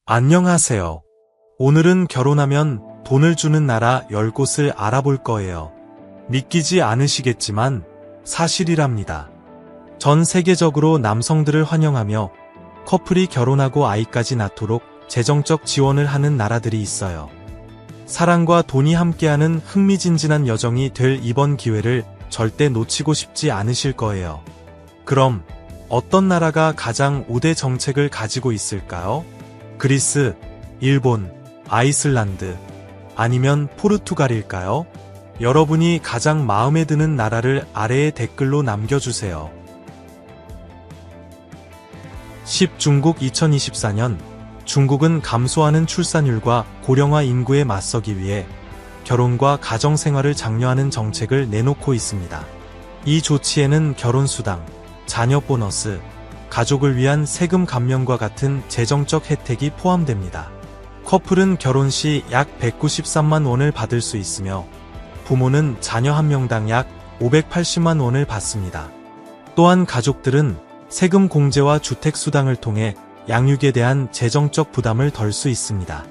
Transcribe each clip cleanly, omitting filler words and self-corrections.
안녕하세요. 오늘은 결혼하면 돈을 주는 나라 10곳을 알아볼 거예요. 믿기지 않으시겠지만 사실이랍니다. 전 세계적으로 남성들을 환영하며 커플이 결혼하고 아이까지 낳도록 재정적 지원을 하는 나라들이 있어요. 사랑과 돈이 함께하는 흥미진진한 여정이 될 이번 기회를 절대 놓치고 싶지 않으실 거예요. 그럼 어떤 나라가 가장 우대 정책을 가지고 있을까요? 그리스, 일본, 아이슬란드, 아니면 포르투갈일까요? 여러분이 가장 마음에 드는 나라를 아래에 댓글로 남겨주세요. 10. 중국 2024년 중국은 감소하는 출산율과 고령화 인구에 맞서기 위해 결혼과 가정생활을 장려하는 정책을 내놓고 있습니다. 이 조치에는 결혼수당, 자녀 보너스, 가족을 위한 세금 감면과 같은 재정적 혜택이 포함됩니다. 커플은 결혼 시 약 193만 원을 받을 수 있으며 부모는 자녀 한 명당 약 580만 원을 받습니다. 또한 가족들은 세금 공제와 주택수당을 통해 양육에 대한 재정적 부담을 덜 수 있습니다.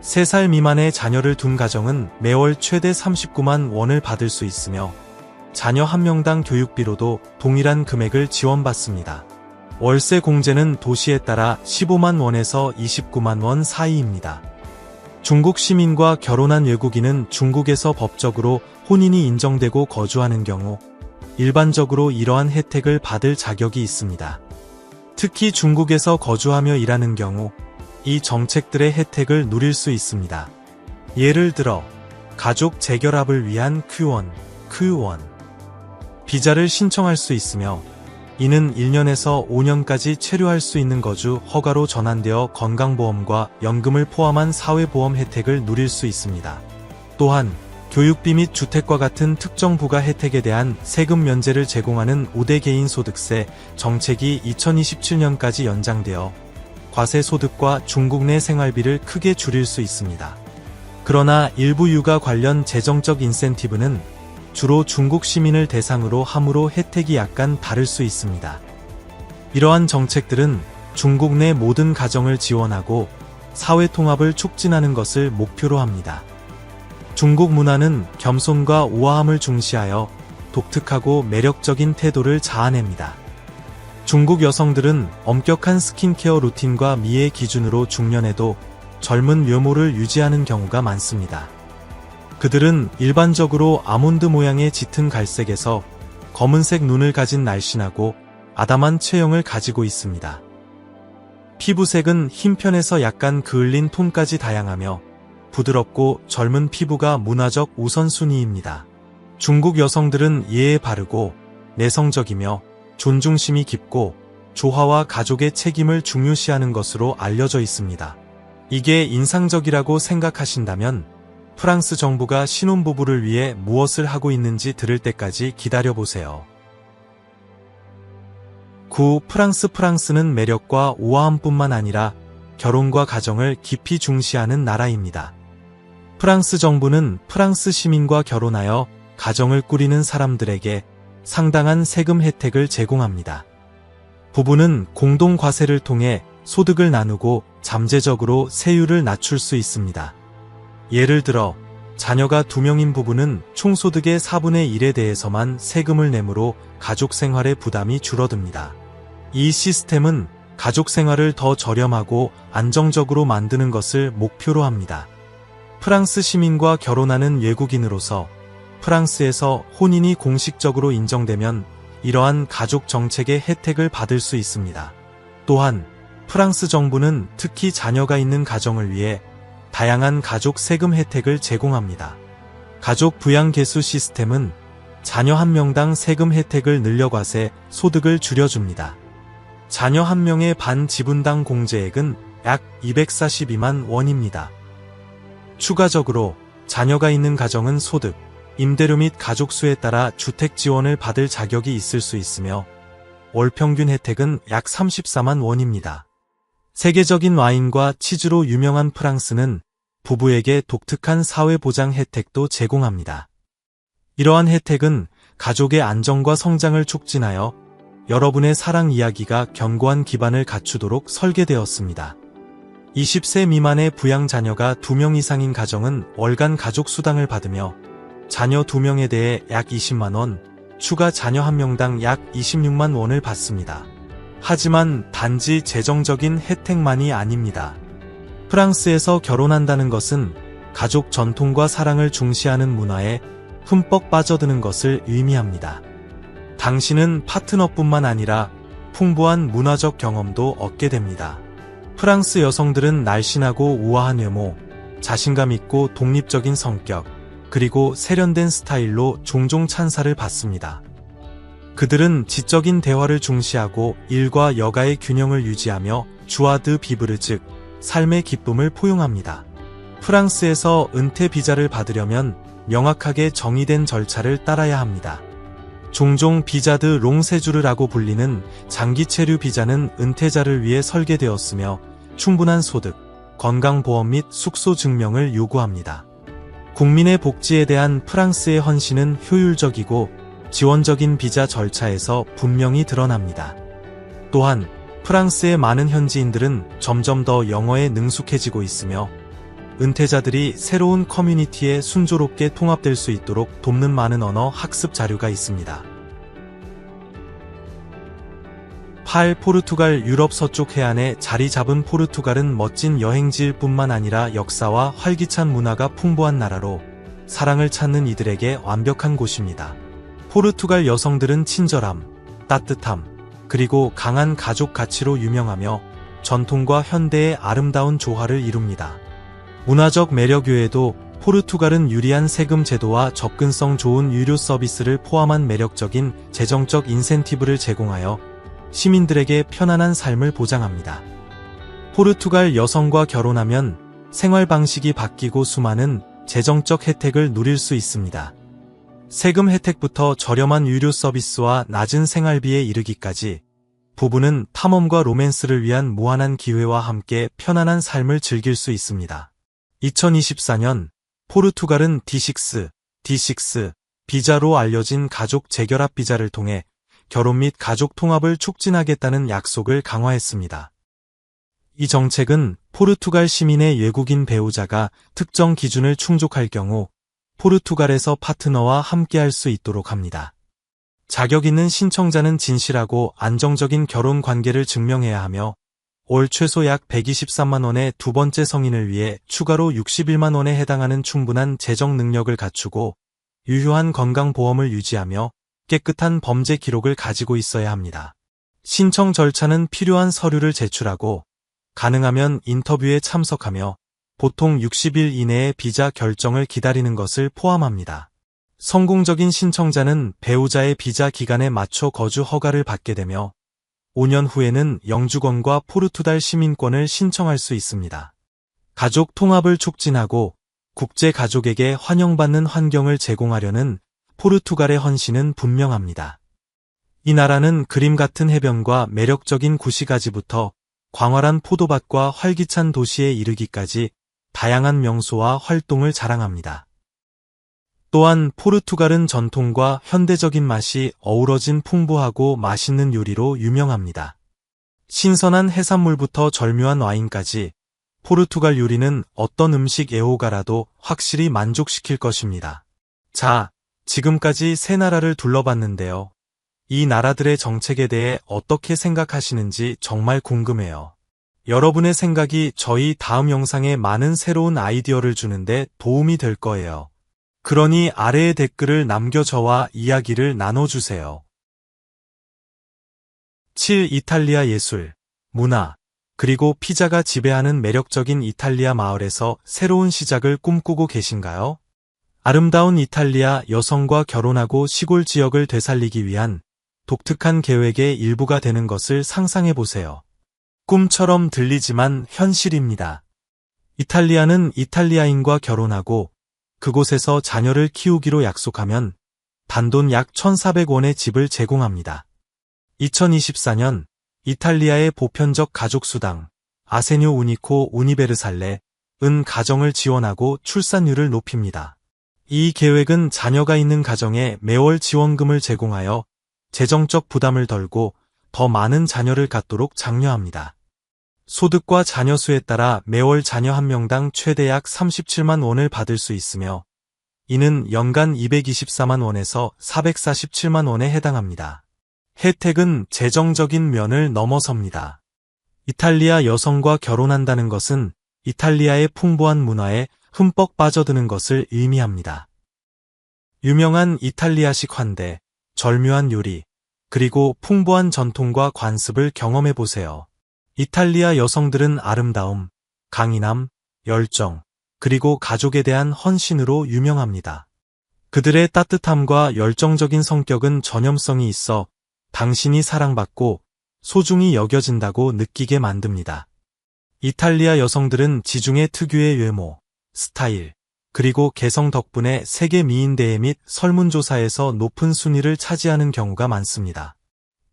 3살 미만의 자녀를 둔 가정은 매월 최대 39만 원을 받을 수 있으며 자녀 한 명당 교육비로도 동일한 금액을 지원받습니다. 월세 공제는 도시에 따라 15만 원에서 29만 원 사이입니다. 중국 시민과 결혼한 외국인은 중국에서 법적으로 혼인이 인정되고 거주하는 경우 일반적으로 이러한 혜택을 받을 자격이 있습니다. 특히 중국에서 거주하며 일하는 경우 이 정책들의 혜택을 누릴 수 있습니다. 예를 들어 가족 재결합을 위한 Q1 비자를 신청할 수 있으며 이는 1년에서 5년까지 체류할 수 있는 거주 허가로 전환되어 건강보험과 연금을 포함한 사회보험 혜택을 누릴 수 있습니다. 또한 교육비 및 주택과 같은 특정 부가 혜택에 대한 세금 면제를 제공하는 우대 개인소득세 정책이 2027년까지 연장되어 과세소득과 중국 내 생활비를 크게 줄일 수 있습니다. 그러나 일부 육아 관련 재정적 인센티브는 주로 중국 시민을 대상으로 하므로 혜택이 약간 다를 수 있습니다. 이러한 정책들은 중국 내 모든 가정을 지원하고 사회 통합을 촉진하는 것을 목표로 합니다. 중국 문화는 겸손과 우아함을 중시하여 독특하고 매력적인 태도를 자아냅니다. 중국 여성들은 엄격한 스킨케어 루틴과 미의 기준으로 중년에도 젊은 외모를 유지하는 경우가 많습니다. 그들은 일반적으로 아몬드 모양의 짙은 갈색에서 검은색 눈을 가진 날씬하고 아담한 체형을 가지고 있습니다. 피부색은 흰 편에서 약간 그을린 톤까지 다양하며 부드럽고 젊은 피부가 문화적 우선순위입니다. 중국 여성들은 예에 바르고 내성적이며 존중심이 깊고 조화와 가족의 책임을 중요시하는 것으로 알려져 있습니다. 이게 인상적이라고 생각하신다면 프랑스 정부가 신혼부부를 위해 무엇을 하고 있는지 들을 때까지 기다려보세요. 9. 프랑스는 매력과 우아함뿐만 아니라 결혼과 가정을 깊이 중시하는 나라입니다. 프랑스 정부는 프랑스 시민과 결혼하여 가정을 꾸리는 사람들에게 상당한 세금 혜택을 제공합니다. 부부는 공동 과세를 통해 소득을 나누고 잠재적으로 세율을 낮출 수 있습니다. 예를 들어 자녀가 2명인 부부는 총소득의 4분의 1에 대해서만 세금을 내므로 가족 생활의 부담이 줄어듭니다. 이 시스템은 가족 생활을 더 저렴하고 안정적으로 만드는 것을 목표로 합니다. 프랑스 시민과 결혼하는 외국인으로서 프랑스에서 혼인이 공식적으로 인정되면 이러한 가족 정책의 혜택을 받을 수 있습니다. 또한 프랑스 정부는 특히 자녀가 있는 가정을 위해 다양한 가족 세금 혜택을 제공합니다. 가족 부양 개수 시스템은 자녀 한 명당 세금 혜택을 늘려 과세, 소득을 줄여줍니다. 자녀 한 명의 반 지분당 공제액은 약 242만 원입니다. 추가적으로 자녀가 있는 가정은 소득, 임대료 및 가족 수에 따라 주택 지원을 받을 자격이 있을 수 있으며 월 평균 혜택은 약 34만 원입니다. 세계적인 와인과 치즈로 유명한 프랑스는 부부에게 독특한 사회보장 혜택도 제공합니다. 이러한 혜택은 가족의 안정과 성장을 촉진하여 여러분의 사랑 이야기가 견고한 기반을 갖추도록 설계되었습니다. 20세 미만의 부양 자녀가 2명 이상인 가정은 월간 가족 수당을 받으며 자녀 2명에 대해 약 20만 원, 추가 자녀 1명당 약 26만 원을 받습니다. 하지만 단지 재정적인 혜택만이 아닙니다. 프랑스에서 결혼한다는 것은 가족 전통과 사랑을 중시하는 문화에 흠뻑 빠져드는 것을 의미합니다. 당신은 파트너뿐만 아니라 풍부한 문화적 경험도 얻게 됩니다. 프랑스 여성들은 날씬하고 우아한 외모, 자신감 있고 독립적인 성격, 그리고 세련된 스타일로 종종 찬사를 받습니다. 그들은 지적인 대화를 중시하고 일과 여가의 균형을 유지하며 주아드 비브르 즉 삶의 기쁨을 포용합니다. 프랑스에서 은퇴 비자를 받으려면 명확하게 정의된 절차를 따라야 합니다. 종종 비자드 롱세주르라고 불리는 장기 체류 비자는 은퇴자를 위해 설계되었으며 충분한 소득, 건강보험 및 숙소 증명을 요구합니다. 국민의 복지에 대한 프랑스의 헌신은 효율적이고 지원적인 비자 절차에서 분명히 드러납니다. 또한 프랑스의 많은 현지인들은 점점 더 영어에 능숙해지고 있으며 은퇴자들이 새로운 커뮤니티에 순조롭게 통합될 수 있도록 돕는 많은 언어 학습 자료가 있습니다. 8. 포르투갈. 유럽 서쪽 해안에 자리 잡은 포르투갈은 멋진 여행지일 뿐만 아니라 역사와 활기찬 문화가 풍부한 나라로 사랑을 찾는 이들에게 완벽한 곳입니다. 포르투갈 여성들은 친절함, 따뜻함, 그리고 강한 가족 가치로 유명하며 전통과 현대의 아름다운 조화를 이룹니다. 문화적 매력 외에도 포르투갈은 유리한 세금 제도와 접근성 좋은 유료 서비스를 포함한 매력적인 재정적 인센티브를 제공하여 시민들에게 편안한 삶을 보장합니다. 포르투갈 여성과 결혼하면 생활 방식이 바뀌고 수많은 재정적 혜택을 누릴 수 있습니다. 세금 혜택부터 저렴한 유료 서비스와 낮은 생활비에 이르기까지 부부는 탐험과 로맨스를 위한 무한한 기회와 함께 편안한 삶을 즐길 수 있습니다. 2024년 포르투갈은 D6 비자로 알려진 가족 재결합 비자를 통해 결혼 및 가족 통합을 촉진하겠다는 약속을 강화했습니다. 이 정책은 포르투갈 시민의 외국인 배우자가 특정 기준을 충족할 경우 포르투갈에서 파트너와 함께할 수 있도록 합니다. 자격 있는 신청자는 진실하고 안정적인 결혼 관계를 증명해야 하며 올 최소 약 123만 원의 두 번째 성인을 위해 추가로 61만 원에 해당하는 충분한 재정 능력을 갖추고 유효한 건강보험을 유지하며 깨끗한 범죄 기록을 가지고 있어야 합니다. 신청 절차는 필요한 서류를 제출하고 가능하면 인터뷰에 참석하며 보통 60일 이내에 비자 결정을 기다리는 것을 포함합니다. 성공적인 신청자는 배우자의 비자 기간에 맞춰 거주 허가를 받게 되며 5년 후에는 영주권과 포르투갈 시민권을 신청할 수 있습니다. 가족 통합을 촉진하고 국제 가족에게 환영받는 환경을 제공하려는 포르투갈의 헌신은 분명합니다. 이 나라는 그림 같은 해변과 매력적인 구시가지부터 광활한 포도밭과 활기찬 도시에 이르기까지 다양한 명소와 활동을 자랑합니다. 또한 포르투갈은 전통과 현대적인 맛이 어우러진 풍부하고 맛있는 요리로 유명합니다. 신선한 해산물부터 절묘한 와인까지 포르투갈 요리는 어떤 음식 애호가라도 확실히 만족시킬 것입니다. 자, 지금까지 세 나라를 둘러봤는데요. 이 나라들의 정책에 대해 어떻게 생각하시는지 정말 궁금해요. 여러분의 생각이 저희 다음 영상에 많은 새로운 아이디어를 주는데 도움이 될 거예요. 그러니 아래에 댓글을 남겨 저와 이야기를 나눠주세요. 7. 이탈리아 예술, 문화, 그리고 피자가 지배하는 매력적인 이탈리아 마을에서 새로운 시작을 꿈꾸고 계신가요? 아름다운 이탈리아 여성과 결혼하고 시골 지역을 되살리기 위한 독특한 계획의 일부가 되는 것을 상상해보세요. 꿈처럼 들리지만 현실입니다. 이탈리아는 이탈리아인과 결혼하고 그곳에서 자녀를 키우기로 약속하면 단돈 약 1,400원의 집을 제공합니다. 2024년 이탈리아의 보편적 가족수당 아세뇨 우니코 우니베르살레 은 가정을 지원하고 출산율을 높입니다. 이 계획은 자녀가 있는 가정에 매월 지원금을 제공하여 재정적 부담을 덜고 더 많은 자녀를 갖도록 장려합니다. 소득과 자녀 수에 따라 매월 자녀 한 명당 최대 약 37만 원을 받을 수 있으며 이는 연간 224만 원에서 447만 원에 해당합니다. 혜택은 재정적인 면을 넘어섭니다. 이탈리아 여성과 결혼한다는 것은 이탈리아의 풍부한 문화에 흠뻑 빠져드는 것을 의미합니다. 유명한 이탈리아식 환대, 절묘한 요리, 그리고 풍부한 전통과 관습을 경험해 보세요. 이탈리아 여성들은 아름다움, 강인함, 열정, 그리고 가족에 대한 헌신으로 유명합니다. 그들의 따뜻함과 열정적인 성격은 전염성이 있어 당신이 사랑받고 소중히 여겨진다고 느끼게 만듭니다. 이탈리아 여성들은 지중해 특유의 외모, 스타일, 그리고 개성 덕분에 세계 미인대회 및 설문조사에서 높은 순위를 차지하는 경우가 많습니다.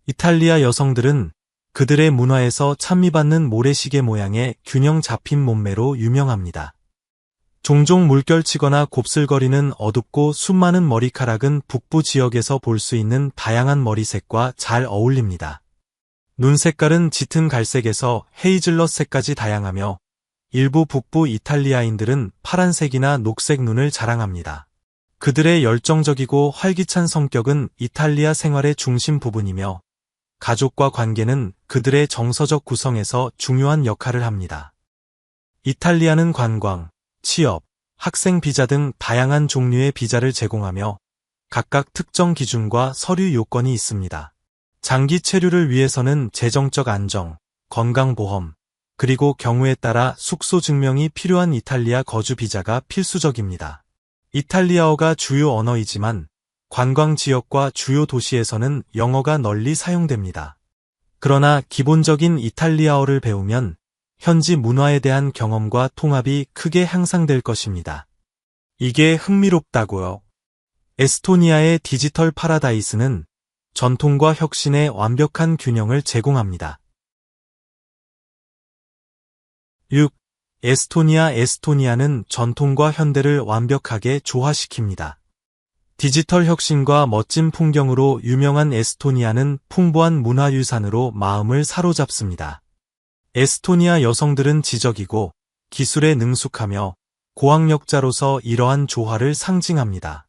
이탈리아 여성들은 그들의 문화에서 찬미받는 모래시계 모양의 균형 잡힌 몸매로 유명합니다. 종종 물결치거나 곱슬거리는 어둡고 숱 많은 머리카락은 북부 지역에서 볼 수 있는 다양한 머리색과 잘 어울립니다. 눈 색깔은 짙은 갈색에서 헤이즐넛색까지 다양하며 일부 북부 이탈리아인들은 파란색이나 녹색 눈을 자랑합니다. 그들의 열정적이고 활기찬 성격은 이탈리아 생활의 중심 부분이며 가족과 관계는 그들의 정서적 구성에서 중요한 역할을 합니다. 이탈리아는 관광, 취업, 학생 비자 등 다양한 종류의 비자를 제공하며 각각 특정 기준과 서류 요건이 있습니다. 장기 체류를 위해서는 재정적 안정, 건강보험, 그리고 경우에 따라 숙소 증명이 필요한 이탈리아 거주 비자가 필수적입니다. 이탈리아어가 주요 언어이지만 관광 지역과 주요 도시에서는 영어가 널리 사용됩니다. 그러나 기본적인 이탈리아어를 배우면 현지 문화에 대한 경험과 통합이 크게 향상될 것입니다. 이게 흥미롭다고요. 에스토니아의 디지털 파라다이스는 전통과 혁신의 완벽한 균형을 제공합니다. 6. 에스토니아는 전통과 현대를 완벽하게 조화시킵니다. 디지털 혁신과 멋진 풍경으로 유명한 에스토니아는 풍부한 문화유산으로 마음을 사로잡습니다. 에스토니아 여성들은 지적이고 기술에 능숙하며 고학력자로서 이러한 조화를 상징합니다.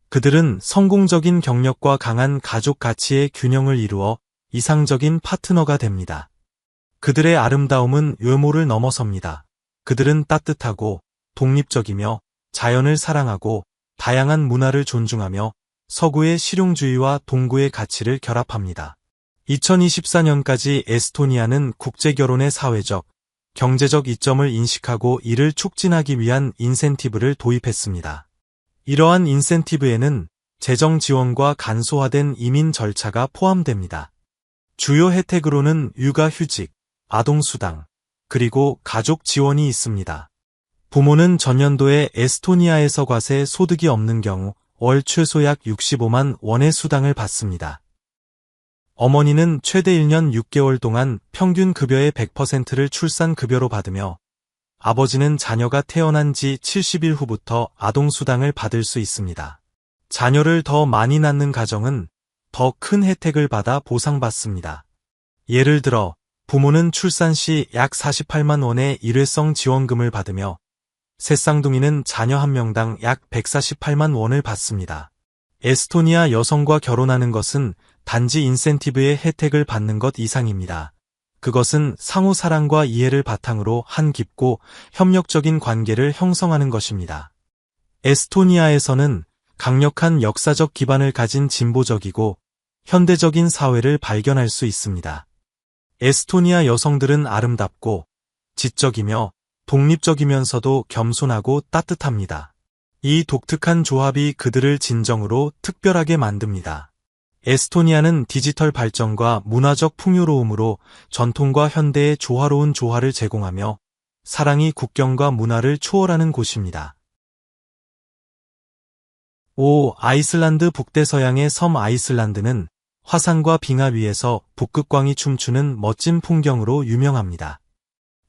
그들은 성공적인 경력과 강한 가족 가치의 균형을 이루어 이상적인 파트너가 됩니다. 그들의 아름다움은 외모를 넘어섭니다. 그들은 따뜻하고 독립적이며 자연을 사랑하고 다양한 문화를 존중하며 서구의 실용주의와 동구의 가치를 결합합니다. 2024년까지 에스토니아는 국제결혼의 사회적, 경제적 이점을 인식하고 이를 촉진하기 위한 인센티브를 도입했습니다. 이러한 인센티브에는 재정 지원과 간소화된 이민 절차가 포함됩니다. 주요 혜택으로는 육아휴직, 아동수당, 그리고 가족 지원이 있습니다. 부모는 전년도에 에스토니아에서 과세 소득이 없는 경우 월 최소 약 65만 원의 수당을 받습니다. 어머니는 최대 1년 6개월 동안 평균 급여의 100%를 출산급여로 받으며 아버지는 자녀가 태어난 지 70일 후부터 아동수당을 받을 수 있습니다. 자녀를 더 많이 낳는 가정은 더 큰 혜택을 받아 보상받습니다. 예를 들어 부모는 출산 시 약 48만 원의 일회성 지원금을 받으며 셋쌍둥이는 자녀 한 명당 약 148만 원을 받습니다. 에스토니아 여성과 결혼하는 것은 단지 인센티브의 혜택을 받는 것 이상입니다. 그것은 상호 사랑과 이해를 바탕으로 한 깊고 협력적인 관계를 형성하는 것입니다. 에스토니아에서는 강력한 역사적 기반을 가진 진보적이고 현대적인 사회를 발견할 수 있습니다. 에스토니아 여성들은 아름답고 지적이며 독립적이면서도 겸손하고 따뜻합니다. 이 독특한 조합이 그들을 진정으로 특별하게 만듭니다. 에스토니아는 디지털 발전과 문화적 풍요로움으로 전통과 현대의 조화로운 조화를 제공하며 사랑이 국경과 문화를 초월하는 곳입니다. 5. 아이슬란드 북대서양의 섬 아이슬란드는 화산과 빙하 위에서 북극광이 춤추는 멋진 풍경으로 유명합니다.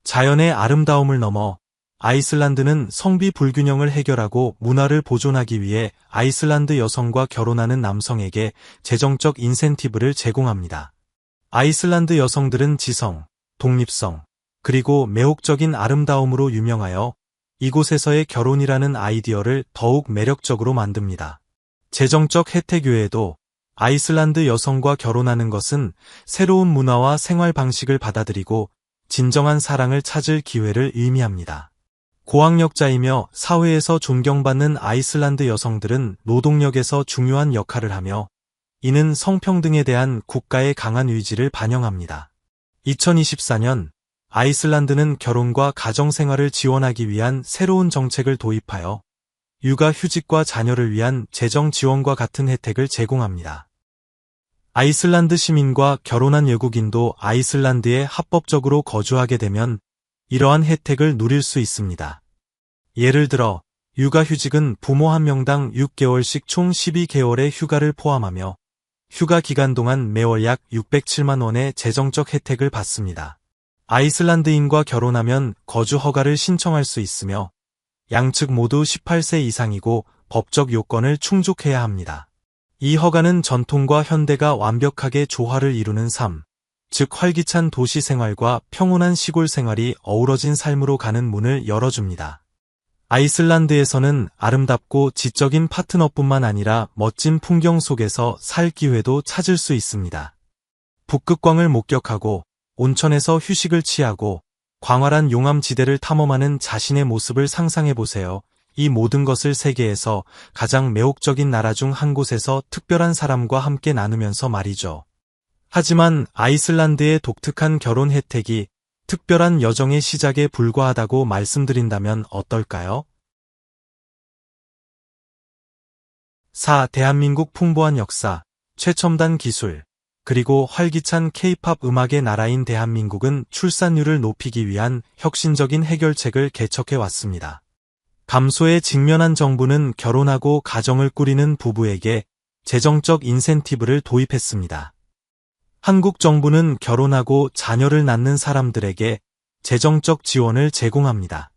자연의 아름다움을 넘어 아이슬란드는 성비 불균형을 해결하고 문화를 보존하기 위해 아이슬란드 여성과 결혼하는 남성에게 재정적 인센티브를 제공합니다. 아이슬란드 여성들은 지성, 독립성, 그리고 매혹적인 아름다움으로 유명하여 이곳에서의 결혼이라는 아이디어를 더욱 매력적으로 만듭니다. 재정적 혜택 외에도 아이슬란드 여성과 결혼하는 것은 새로운 문화와 생활 방식을 받아들이고 진정한 사랑을 찾을 기회를 의미합니다. 고학력자이며 사회에서 존경받는 아이슬란드 여성들은 노동력에서 중요한 역할을 하며 이는 성평등에 대한 국가의 강한 의지를 반영합니다. 2024년 아이슬란드는 결혼과 가정생활을 지원하기 위한 새로운 정책을 도입하여 육아휴직과 자녀를 위한 재정 지원과 같은 혜택을 제공합니다. 아이슬란드 시민과 결혼한 외국인도 아이슬란드에 합법적으로 거주하게 되면 이러한 혜택을 누릴 수 있습니다. 예를 들어 육아휴직은 부모 한 명당 6개월씩 총 12개월의 휴가를 포함하며 휴가 기간 동안 매월 약 607만 원의 재정적 혜택을 받습니다. 아이슬란드인과 결혼하면 거주 허가를 신청할 수 있으며 양측 모두 18세 이상이고 법적 요건을 충족해야 합니다. 이 허가는 전통과 현대가 완벽하게 조화를 이루는 삶, 즉 활기찬 도시 생활과 평온한 시골 생활이 어우러진 삶으로 가는 문을 열어줍니다. 아이슬란드에서는 아름답고 지적인 파트너뿐만 아니라 멋진 풍경 속에서 살 기회도 찾을 수 있습니다. 북극광을 목격하고 온천에서 휴식을 취하고 광활한 용암지대를 탐험하는 자신의 모습을 상상해보세요. 이 모든 것을 세계에서 가장 매혹적인 나라 중 한 곳에서 특별한 사람과 함께 나누면서 말이죠. 하지만 아이슬란드의 독특한 결혼 혜택이 특별한 여정의 시작에 불과하다고 말씀드린다면 어떨까요? 4. 대한민국 풍부한 역사, 최첨단 기술, 그리고 활기찬 K-팝 음악의 나라인 대한민국은 출산율을 높이기 위한 혁신적인 해결책을 개척해 왔습니다. 감소에 직면한 정부는 결혼하고 가정을 꾸리는 부부에게 재정적 인센티브를 도입했습니다. 한국 정부는 결혼하고 자녀를 낳는 사람들에게 재정적 지원을 제공합니다.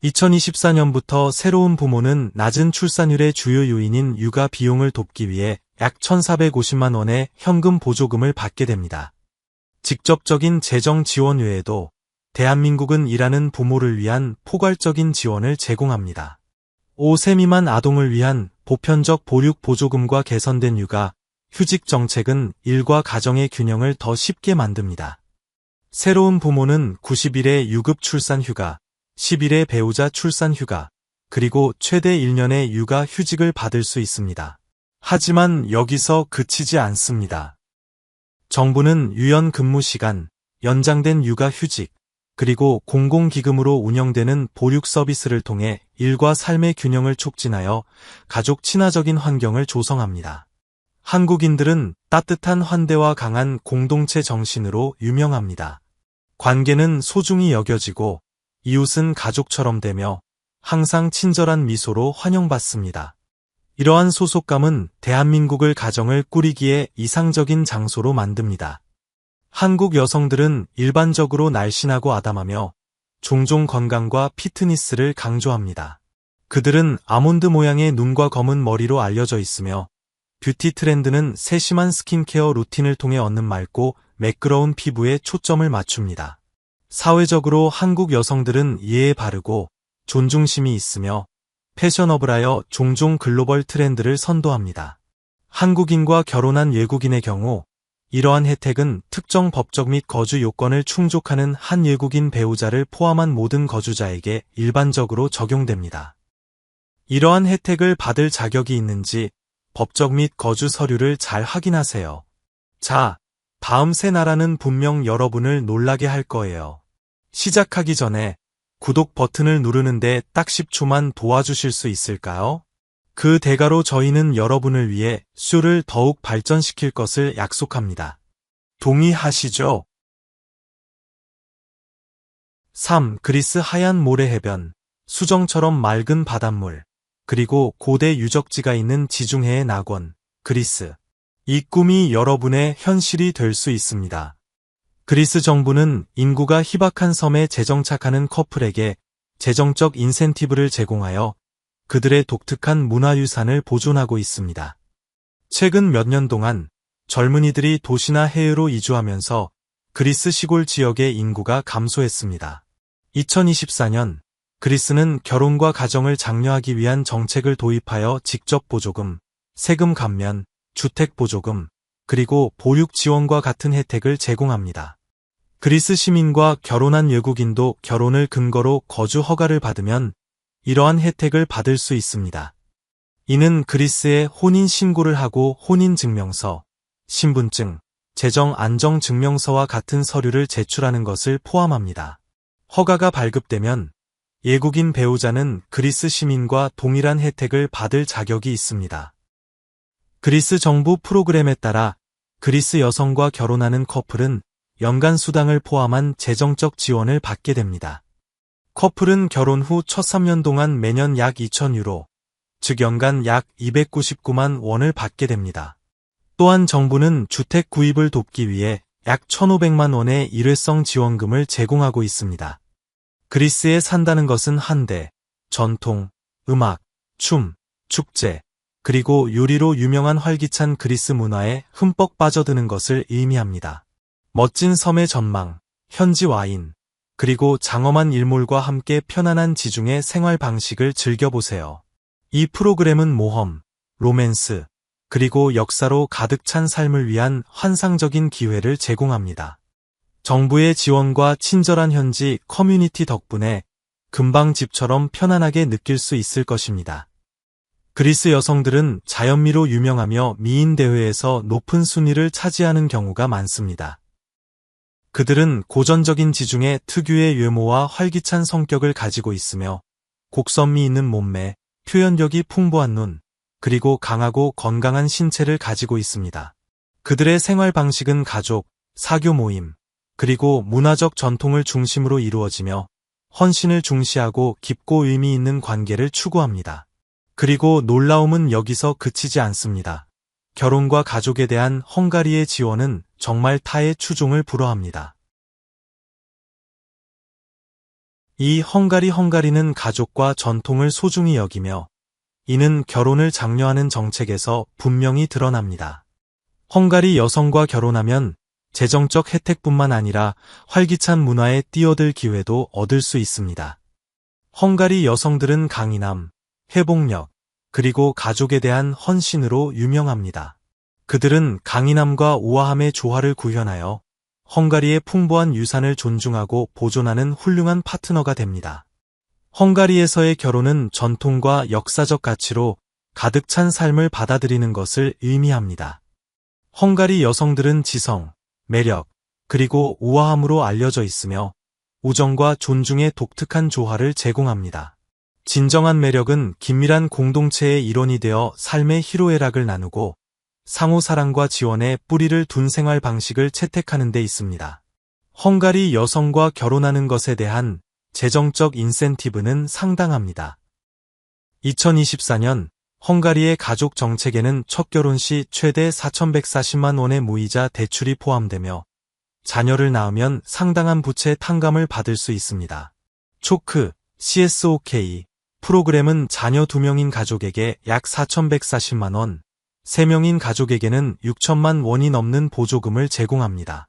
2024년부터 새로운 부모는 낮은 출산율의 주요 요인인 육아 비용을 돕기 위해 약 1,450만 원의 현금 보조금을 받게 됩니다. 직접적인 재정 지원 외에도 대한민국은 일하는 부모를 위한 포괄적인 지원을 제공합니다. 5세 미만 아동을 위한 보편적 보육 보조금과 개선된 육아, 휴직 정책은 일과 가정의 균형을 더 쉽게 만듭니다. 새로운 부모는 90일의 유급 출산 휴가, 10일의 배우자 출산 휴가, 그리고 최대 1년의 육아 휴직을 받을 수 있습니다. 하지만 여기서 그치지 않습니다. 정부는 유연 근무 시간, 연장된 육아 휴직, 그리고 공공기금으로 운영되는 보육 서비스를 통해 일과 삶의 균형을 촉진하여 가족 친화적인 환경을 조성합니다. 한국인들은 따뜻한 환대와 강한 공동체 정신으로 유명합니다. 관계는 소중히 여겨지고 이웃은 가족처럼 되며 항상 친절한 미소로 환영받습니다. 이러한 소속감은 대한민국을 가정을 꾸리기에 이상적인 장소로 만듭니다. 한국 여성들은 일반적으로 날씬하고 아담하며 종종 건강과 피트니스를 강조합니다. 그들은 아몬드 모양의 눈과 검은 머리로 알려져 있으며 뷰티 트렌드는 세심한 스킨케어 루틴을 통해 얻는 맑고 매끄러운 피부에 초점을 맞춥니다. 사회적으로 한국 여성들은 예에 바르고 존중심이 있으며 패셔너블하여 종종 글로벌 트렌드를 선도합니다. 한국인과 결혼한 외국인의 경우 이러한 혜택은 특정 법적 및 거주 요건을 충족하는 한 외국인 배우자를 포함한 모든 거주자에게 일반적으로 적용됩니다. 이러한 혜택을 받을 자격이 있는지 법적 및 거주 서류를 잘 확인하세요. 자, 다음 세 나라는 분명 여러분을 놀라게 할 거예요. 시작하기 전에 구독 버튼을 누르는데 딱 10초만 도와주실 수 있을까요? 그 대가로 저희는 여러분을 위해 쇼를 더욱 발전시킬 것을 약속합니다. 동의하시죠? 3. 그리스 하얀 모래 해변, 수정처럼 맑은 바닷물, 그리고 고대 유적지가 있는 지중해의 낙원, 그리스. 이 꿈이 여러분의 현실이 될 수 있습니다. 그리스 정부는 인구가 희박한 섬에 재정착하는 커플에게 재정적 인센티브를 제공하여 그들의 독특한 문화유산을 보존하고 있습니다. 최근 몇 년 동안 젊은이들이 도시나 해외로 이주하면서 그리스 시골 지역의 인구가 감소했습니다. 2024년 그리스는 결혼과 가정을 장려하기 위한 정책을 도입하여 직접 보조금, 세금 감면, 주택 보조금, 그리고 보육 지원과 같은 혜택을 제공합니다. 그리스 시민과 결혼한 외국인도 결혼을 근거로 거주 허가를 받으면 이러한 혜택을 받을 수 있습니다. 이는 그리스에 혼인 신고를 하고 혼인증명서, 신분증, 재정안정증명서와 같은 서류를 제출하는 것을 포함합니다. 허가가 발급되면 외국인 배우자는 그리스 시민과 동일한 혜택을 받을 자격이 있습니다. 그리스 정부 프로그램에 따라 그리스 여성과 결혼하는 커플은 연간 수당을 포함한 재정적 지원을 받게 됩니다. 커플은 결혼 후 첫 3년 동안 매년 약 2,000유로, 즉 연간 약 299만 원을 받게 됩니다. 또한 정부는 주택 구입을 돕기 위해 약 1,500만 원의 일회성 지원금을 제공하고 있습니다. 그리스에 산다는 것은 한대, 전통, 음악, 춤, 축제, 그리고 요리로 유명한 활기찬 그리스 문화에 흠뻑 빠져드는 것을 의미합니다. 멋진 섬의 전망, 현지 와인, 그리고 장엄한 일몰과 함께 편안한 지중해 생활 방식을 즐겨보세요. 이 프로그램은 모험, 로맨스, 그리고 역사로 가득 찬 삶을 위한 환상적인 기회를 제공합니다. 정부의 지원과 친절한 현지 커뮤니티 덕분에 금방 집처럼 편안하게 느낄 수 있을 것입니다. 그리스 여성들은 자연미로 유명하며 미인 대회에서 높은 순위를 차지하는 경우가 많습니다. 그들은 고전적인 지중해 특유의 외모와 활기찬 성격을 가지고 있으며 곡선미 있는 몸매, 표현력이 풍부한 눈, 그리고 강하고 건강한 신체를 가지고 있습니다. 그들의 생활 방식은 가족, 사교 모임, 그리고 문화적 전통을 중심으로 이루어지며 헌신을 중시하고 깊고 의미 있는 관계를 추구합니다. 그리고 놀라움은 여기서 그치지 않습니다. 결혼과 가족에 대한 헝가리의 지원은 정말 타의 추종을 불허합니다. 이 헝가리는 가족과 전통을 소중히 여기며 이는 결혼을 장려하는 정책에서 분명히 드러납니다. 헝가리 여성과 결혼하면 재정적 혜택뿐만 아니라 활기찬 문화에 뛰어들 기회도 얻을 수 있습니다. 헝가리 여성들은 강인함, 회복력, 그리고 가족에 대한 헌신으로 유명합니다. 그들은 강인함과 우아함의 조화를 구현하여 헝가리의 풍부한 유산을 존중하고 보존하는 훌륭한 파트너가 됩니다. 헝가리에서의 결혼은 전통과 역사적 가치로 가득 찬 삶을 받아들이는 것을 의미합니다. 헝가리 여성들은 지성, 매력, 그리고 우아함으로 알려져 있으며 우정과 존중의 독특한 조화를 제공합니다. 진정한 매력은 긴밀한 공동체의 일원이 되어 삶의 희로애락을 나누고 상호 사랑과 지원에 뿌리를 둔 생활 방식을 채택하는 데 있습니다. 헝가리 여성과 결혼하는 것에 대한 재정적 인센티브는 상당합니다. 2024년 헝가리의 가족 정책에는 첫 결혼 시 최대 4,140만 원의 무이자 대출이 포함되며 자녀를 낳으면 상당한 부채 탕감을 받을 수 있습니다. 초크, CSOK 프로그램은 자녀 2명인 가족에게 약 4,140만 원, 3명인 가족에게는 6천만 원이 넘는 보조금을 제공합니다.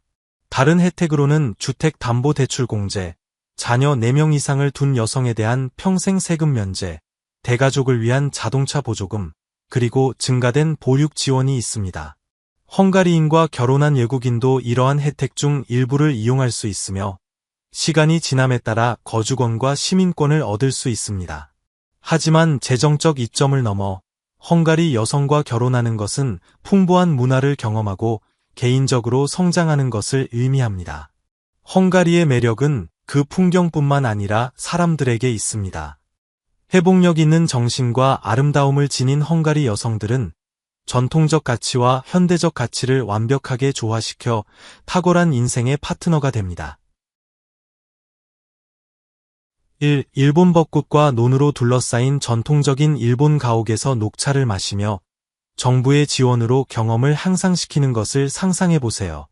다른 혜택으로는 주택담보대출공제, 자녀 4명 이상을 둔 여성에 대한 평생 세금 면제, 대가족을 위한 자동차 보조금, 그리고 증가된 보육 지원이 있습니다. 헝가리인과 결혼한 외국인도 이러한 혜택 중 일부를 이용할 수 있으며 시간이 지남에 따라 거주권과 시민권을 얻을 수 있습니다. 하지만 재정적 이점을 넘어 헝가리 여성과 결혼하는 것은 풍부한 문화를 경험하고 개인적으로 성장하는 것을 의미합니다. 헝가리의 매력은 그 풍경뿐만 아니라 사람들에게 있습니다. 회복력 있는 정신과 아름다움을 지닌 헝가리 여성들은 전통적 가치와 현대적 가치를 완벽하게 조화시켜 탁월한 인생의 파트너가 됩니다. 1. 일본 벚꽃과 논으로 둘러싸인 전통적인 일본 가옥에서 녹차를 마시며 정부의 지원으로 경험을 향상시키는 것을 상상해보세요.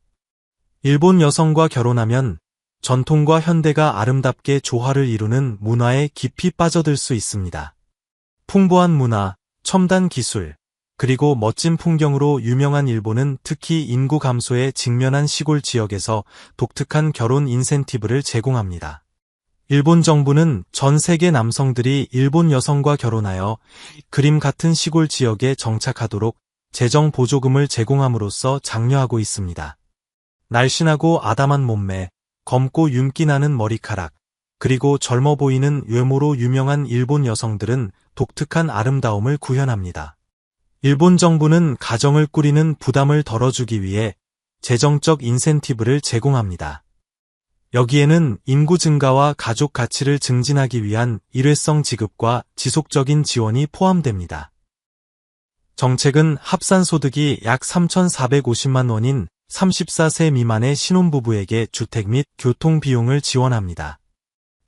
일본 여성과 결혼하면 전통과 현대가 아름답게 조화를 이루는 문화에 깊이 빠져들 수 있습니다. 풍부한 문화, 첨단 기술, 그리고 멋진 풍경으로 유명한 일본은 특히 인구 감소에 직면한 시골 지역에서 독특한 결혼 인센티브를 제공합니다. 일본 정부는 전 세계 남성들이 일본 여성과 결혼하여 그림 같은 시골 지역에 정착하도록 재정 보조금을 제공함으로써 장려하고 있습니다. 날씬하고 아담한 몸매, 검고 윤기 나는 머리카락, 그리고 젊어 보이는 외모로 유명한 일본 여성들은 독특한 아름다움을 구현합니다. 일본 정부는 가정을 꾸리는 부담을 덜어주기 위해 재정적 인센티브를 제공합니다. 여기에는 인구 증가와 가족 가치를 증진하기 위한 일회성 지급과 지속적인 지원이 포함됩니다. 정책은 합산소득이 약 3,450만 원인 34세 미만의 신혼부부에게 주택 및 교통 비용을 지원합니다.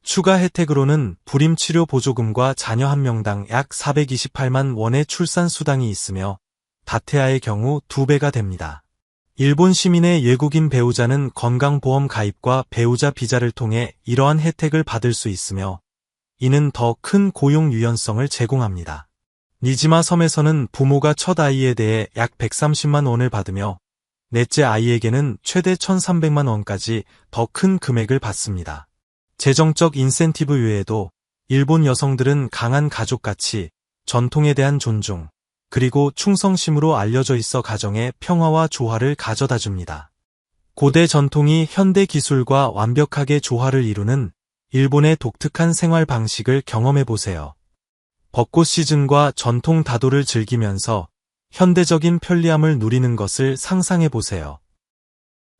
추가 혜택으로는 불임치료 보조금과 자녀 한 명당 약 428만 원의 출산 수당이 있으며 다태아의 경우 2배가 됩니다. 일본 시민의 외국인 배우자는 건강보험 가입과 배우자 비자를 통해 이러한 혜택을 받을 수 있으며 이는 더 큰 고용 유연성을 제공합니다. 니지마 섬에서는 부모가 첫 아이에 대해 약 130만 원을 받으며 넷째 아이에게는 최대 1,300만 원까지 더 큰 금액을 받습니다. 재정적 인센티브 외에도 일본 여성들은 강한 가족 가치, 전통에 대한 존중, 그리고 충성심으로 알려져 있어 가정의 평화와 조화를 가져다 줍니다. 고대 전통이 현대 기술과 완벽하게 조화를 이루는 일본의 독특한 생활 방식을 경험해 보세요. 벚꽃 시즌과 전통 다도를 즐기면서 현대적인 편리함을 누리는 것을 상상해 보세요.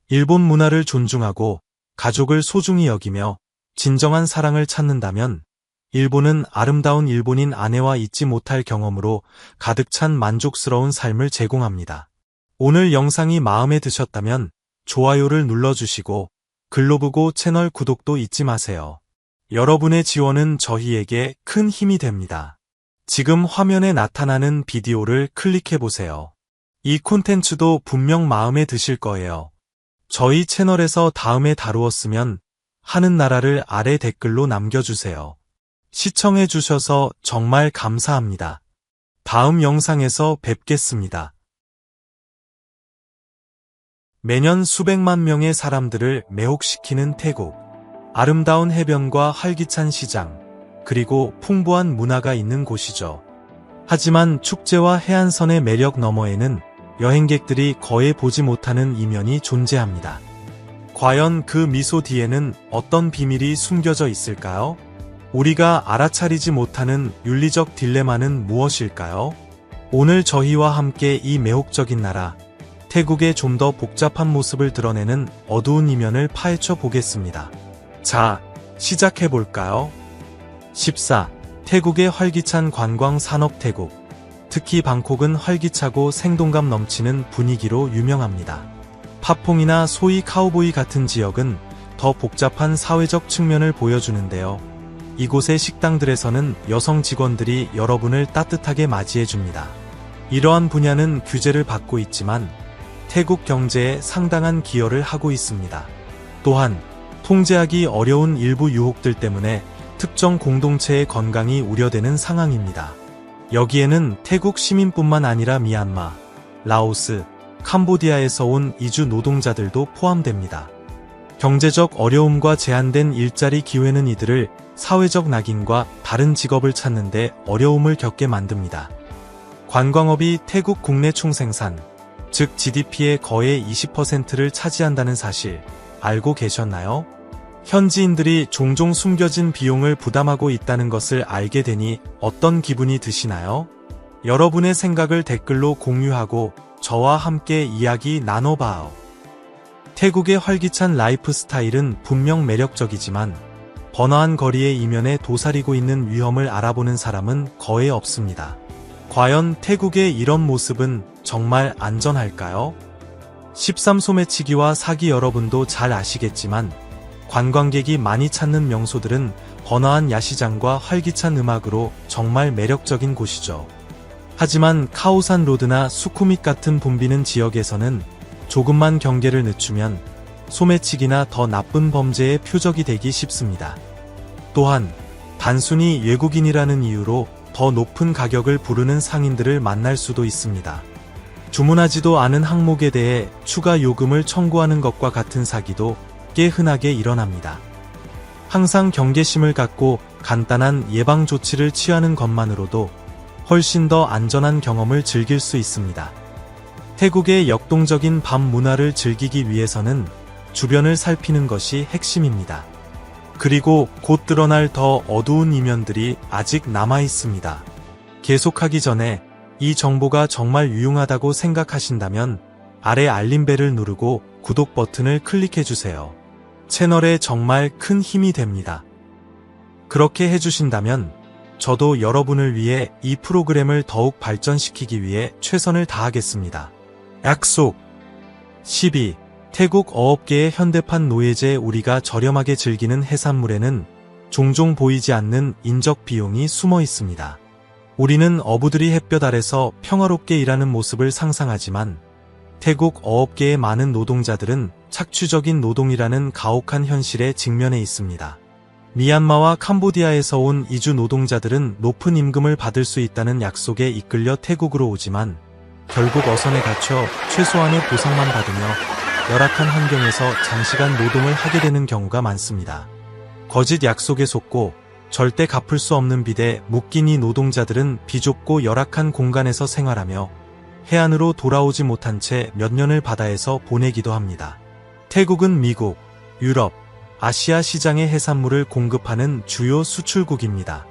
일본 문화를 존중하고 가족을 소중히 여기며 진정한 사랑을 찾는다면 일본은 아름다운 일본인 아내와 잊지 못할 경험으로 가득 찬 만족스러운 삶을 제공합니다. 오늘 영상이 마음에 드셨다면 좋아요를 눌러주시고 글로브고 채널 구독도 잊지 마세요. 여러분의 지원은 저희에게 큰 힘이 됩니다. 지금 화면에 나타나는 비디오를 클릭해보세요. 이 콘텐츠도 분명 마음에 드실 거예요. 저희 채널에서 다음에 다루었으면 하는 나라를 아래 댓글로 남겨주세요. 시청해주셔서 정말 감사합니다. 다음 영상에서 뵙겠습니다. 매년 수백만 명의 사람들을 매혹시키는 태국. 아름다운 해변과 활기찬 시장, 그리고 풍부한 문화가 있는 곳이죠. 하지만 축제와 해안선의 매력 너머에는 여행객들이 거의 보지 못하는 이면이 존재합니다. 과연 그 미소 뒤에는 어떤 비밀이 숨겨져 있을까요? 우리가 알아차리지 못하는 윤리적 딜레마는 무엇일까요? 오늘 저희와 함께 이 매혹적인 나라, 태국의 좀 더 복잡한 모습을 드러내는 어두운 이면을 파헤쳐 보겠습니다. 자, 시작해볼까요? 14. 태국의 활기찬 관광 산업. 태국. 특히 방콕은 활기차고 생동감 넘치는 분위기로 유명합니다. 팝퐁이나 소위 카우보이 같은 지역은 더 복잡한 사회적 측면을 보여주는데요. 이곳의 식당들에서는 여성 직원들이 여러분을 따뜻하게 맞이해줍니다. 이러한 분야는 규제를 받고 있지만 태국 경제에 상당한 기여를 하고 있습니다. 또한 통제하기 어려운 일부 유혹들 때문에 특정 공동체의 건강이 우려되는 상황입니다. 여기에는 태국 시민뿐만 아니라 미얀마, 라오스, 캄보디아에서 온 이주 노동자들도 포함됩니다. 경제적 어려움과 제한된 일자리 기회는 이들을 사회적 낙인과 다른 직업을 찾는데 어려움을 겪게 만듭니다. 관광업이 태국 국내 총생산, 즉 GDP의 거의 20%를 차지한다는 사실 알고 계셨나요? 현지인들이 종종 숨겨진 비용을 부담하고 있다는 것을 알게 되니 어떤 기분이 드시나요? 여러분의 생각을 댓글로 공유하고 저와 함께 이야기 나눠봐요. 태국의 활기찬 라이프 스타일은 분명 매력적이지만 번화한 거리의 이면에 도사리고 있는 위험을 알아보는 사람은 거의 없습니다. 과연 태국의 이런 모습은 정말 안전할까요? 13 소매치기와 사기. 여러분도 잘 아시겠지만 관광객이 많이 찾는 명소들은 번화한 야시장과 활기찬 음악으로 정말 매력적인 곳이죠. 하지만 카오산 로드나 수쿠밋 같은 붐비는 지역에서는 조금만 경계를 늦추면 소매치기나 더 나쁜 범죄의 표적이 되기 쉽습니다. 또한 단순히 외국인이라는 이유로 더 높은 가격을 부르는 상인들을 만날 수도 있습니다. 주문하지도 않은 항목에 대해 추가 요금을 청구하는 것과 같은 사기도 꽤 흔하게 일어납니다. 항상 경계심을 갖고 간단한 예방 조치를 취하는 것만으로도 훨씬 더 안전한 경험을 즐길 수 있습니다. 태국의 역동적인 밤 문화를 즐기기 위해서는 주변을 살피는 것이 핵심입니다. 그리고 곧 드러날 더 어두운 이면들이 아직 남아 있습니다. 계속하기 전에 이 정보가 정말 유용하다고 생각하신다면 아래 알림벨을 누르고 구독 버튼을 클릭해주세요. 채널에 정말 큰 힘이 됩니다. 그렇게 해주신다면 저도 여러분을 위해 이 프로그램을 더욱 발전시키기 위해 최선을 다하겠습니다. 약속 12. 태국 어업계의 현대판 노예제. 우리가 저렴하게 즐기는 해산물에는 종종 보이지 않는 인적 비용이 숨어 있습니다. 우리는 어부들이 햇볕 아래서 평화롭게 일하는 모습을 상상하지만 태국 어업계의 많은 노동자들은 착취적인 노동이라는 가혹한 현실에 직면해 있습니다. 미얀마와 캄보디아에서 온 이주 노동자들은 높은 임금을 받을 수 있다는 약속에 이끌려 태국으로 오지만 결국 어선에 갇혀 최소한의 보상만 받으며 열악한 환경에서 장시간 노동을 하게 되는 경우가 많습니다. 거짓 약속에 속고 절대 갚을 수 없는 빚에 묶인 이 노동자들은 비좁고 열악한 공간에서 생활하며 해안으로 돌아오지 못한 채 몇 년을 바다에서 보내기도 합니다. 태국은 미국, 유럽, 아시아 시장의 해산물을 공급하는 주요 수출국입니다.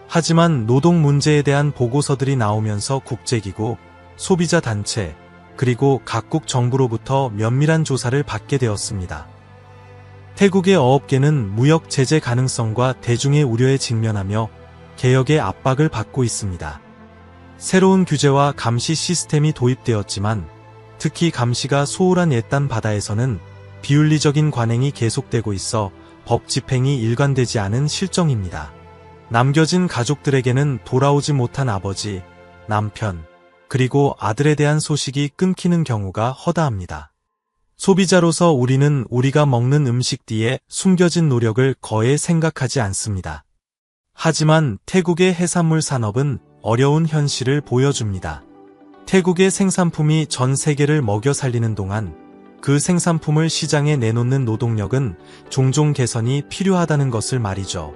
하지만 노동 문제에 대한 보고서들이 나오면서 국제기구, 소비자 단체, 그리고 각국 정부로부터 면밀한 조사를 받게 되었습니다. 태국의 어업계는 무역 제재 가능성과 대중의 우려에 직면하며 개혁의 압박을 받고 있습니다. 새로운 규제와 감시 시스템이 도입되었지만 특히 감시가 소홀한 옛단 바다에서는 비윤리적인 관행이 계속되고 있어 법 집행이 일관되지 않은 실정입니다. 남겨진 가족들에게는 돌아오지 못한 아버지, 남편, 그리고 아들에 대한 소식이 끊기는 경우가 허다합니다. 소비자로서 우리는 우리가 먹는 음식 뒤에 숨겨진 노력을 거의 생각하지 않습니다. 하지만 태국의 해산물 산업은 어려운 현실을 보여줍니다. 태국의 생산품이 전 세계를 먹여 살리는 동안 그 생산품을 시장에 내놓는 노동력은 종종 개선이 필요하다는 것을 말이죠.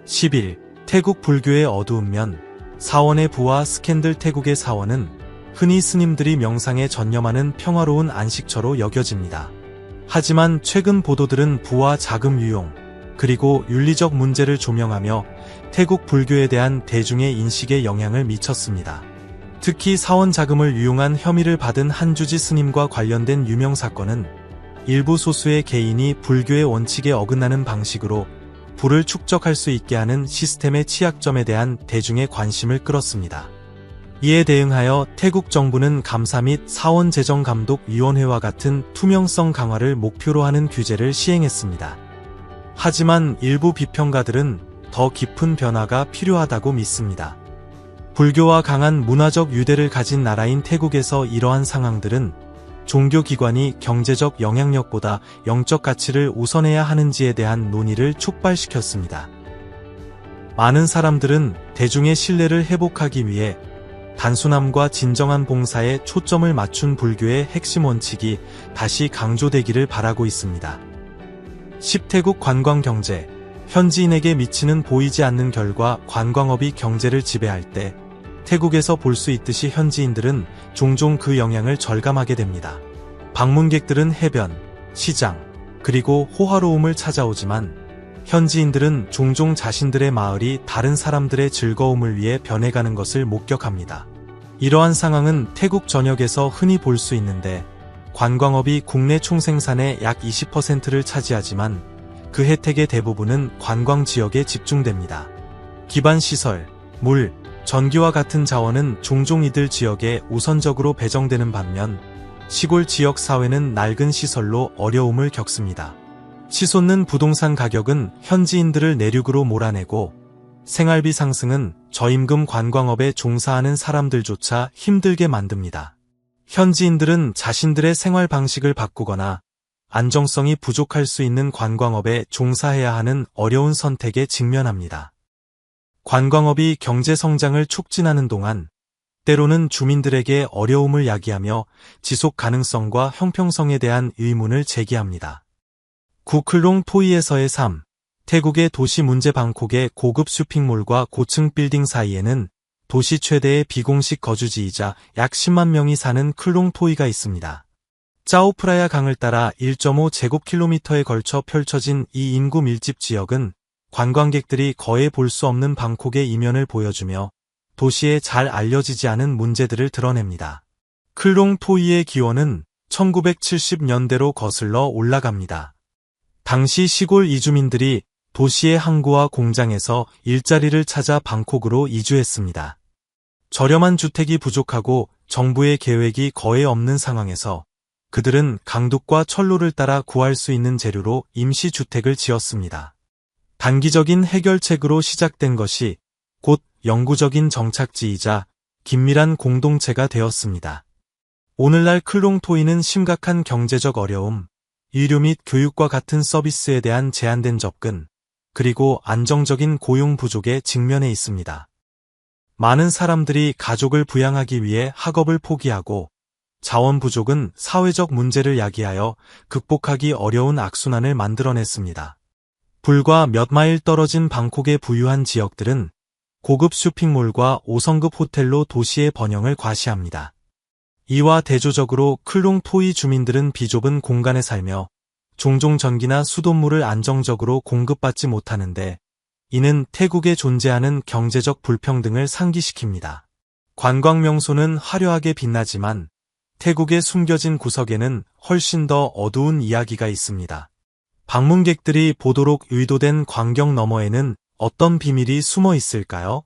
10일, 태국 불교의 어두운 면, 사원의 부와 스캔들. 태국의 사원은 흔히 스님들이 명상에 전념하는 평화로운 안식처로 여겨집니다. 하지만 최근 보도들은 부와 자금 유용, 그리고 윤리적 문제를 조명하며 태국 불교에 대한 대중의 인식에 영향을 미쳤습니다. 특히 사원 자금을 유용한 혐의를 받은 한주지 스님과 관련된 유명 사건은 일부 소수의 개인이 불교의 원칙에 어긋나는 방식으로 부를 축적할 수 있게 하는 시스템의 취약점에 대한 대중의 관심을 끌었습니다. 이에 대응하여 태국 정부는 감사 및 사원재정감독위원회와 같은 투명성 강화를 목표로 하는 규제를 시행했습니다. 하지만 일부 비평가들은 더 깊은 변화가 필요하다고 믿습니다. 불교와 강한 문화적 유대를 가진 나라인 태국에서 이러한 상황들은 종교기관이 경제적 영향력보다 영적 가치를 우선해야 하는지에 대한 논의를 촉발시켰습니다. 많은 사람들은 대중의 신뢰를 회복하기 위해 단순함과 진정한 봉사에 초점을 맞춘 불교의 핵심 원칙이 다시 강조되기를 바라고 있습니다. 10태국 관광경제, 현지인에게 미치는 보이지 않는 결과. 관광업이 경제를 지배할 때 태국에서 볼 수 있듯이 현지인들은 종종 그 영향을 절감하게 됩니다. 방문객들은 해변, 시장, 그리고 호화로움을 찾아오지만 현지인들은 종종 자신들의 마을이 다른 사람들의 즐거움을 위해 변해가는 것을 목격합니다. 이러한 상황은 태국 전역에서 흔히 볼 수 있는데 관광업이 국내 총생산의 약 20%를 차지하지만 그 혜택의 대부분은 관광 지역에 집중됩니다. 기반시설, 물, 전기와 같은 자원은 종종 이들 지역에 우선적으로 배정되는 반면 시골 지역 사회는 낡은 시설로 어려움을 겪습니다. 치솟는 부동산 가격은 현지인들을 내륙으로 몰아내고 생활비 상승은 저임금 관광업에 종사하는 사람들조차 힘들게 만듭니다. 현지인들은 자신들의 생활 방식을 바꾸거나 안정성이 부족할 수 있는 관광업에 종사해야 하는 어려운 선택에 직면합니다. 관광업이 경제 성장을 촉진하는 동안 때로는 주민들에게 어려움을 야기하며 지속 가능성과 형평성에 대한 의문을 제기합니다. 구클롱 토이에서의 삶. 태국의 도시 문제. 방콕의 고급 쇼핑몰과 고층 빌딩 사이에는 도시 최대의 비공식 거주지이자 약 10만 명이 사는 클롱 토이가 있습니다. 짜오프라야 강을 따라 1.5제곱킬로미터에 걸쳐 펼쳐진 이 인구 밀집 지역은 관광객들이 거의 볼 수 없는 방콕의 이면을 보여주며 도시에 잘 알려지지 않은 문제들을 드러냅니다. 클롱 토이의 기원은 1970년대로 거슬러 올라갑니다. 당시 시골 이주민들이 도시의 항구와 공장에서 일자리를 찾아 방콕으로 이주했습니다. 저렴한 주택이 부족하고 정부의 계획이 거의 없는 상황에서 그들은 강둑과 철로를 따라 구할 수 있는 재료로 임시주택을 지었습니다. 단기적인 해결책으로 시작된 것이 곧 영구적인 정착지이자 긴밀한 공동체가 되었습니다. 오늘날 클롱 토이는 심각한 경제적 어려움, 의료 및 교육과 같은 서비스에 대한 제한된 접근, 그리고 안정적인 고용 부족에 직면해 있습니다. 많은 사람들이 가족을 부양하기 위해 학업을 포기하고 자원 부족은 사회적 문제를 야기하여 극복하기 어려운 악순환을 만들어냈습니다. 불과 몇 마일 떨어진 방콕의 부유한 지역들은 고급 쇼핑몰과 5성급 호텔로 도시의 번영을 과시합니다. 이와 대조적으로 클롱 토이 주민들은 비좁은 공간에 살며 종종 전기나 수돗물을 안정적으로 공급받지 못하는데 이는 태국에 존재하는 경제적 불평등을 상기시킵니다. 관광 명소는 화려하게 빛나지만 태국의 숨겨진 구석에는 훨씬 더 어두운 이야기가 있습니다. 방문객들이 보도록 의도된 광경 너머에는 어떤 비밀이 숨어 있을까요?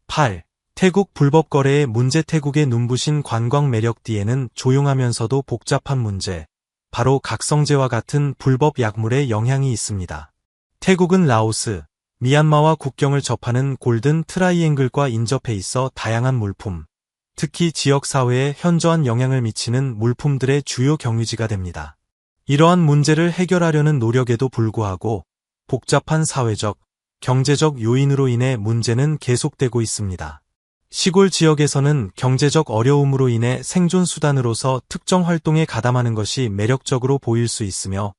8. 태국 불법 거래의 문제. 태국의 눈부신 관광 매력 뒤에는 조용하면서도 복잡한 문제, 바로 각성제와 같은 불법 약물의 영향이 있습니다. 태국은 라오스, 미얀마와 국경을 접하는 골든 트라이앵글과 인접해 있어 다양한 물품, 특히 지역사회에 현저한 영향을 미치는 물품들의 주요 경유지가 됩니다. 이러한 문제를 해결하려는 노력에도 불구하고 복잡한 사회적, 경제적 요인으로 인해 문제는 계속되고 있습니다. 시골 지역에서는 경제적 어려움으로 인해 생존 수단으로서 특정 활동에 가담하는 것이 매력적으로 보일 수 있으며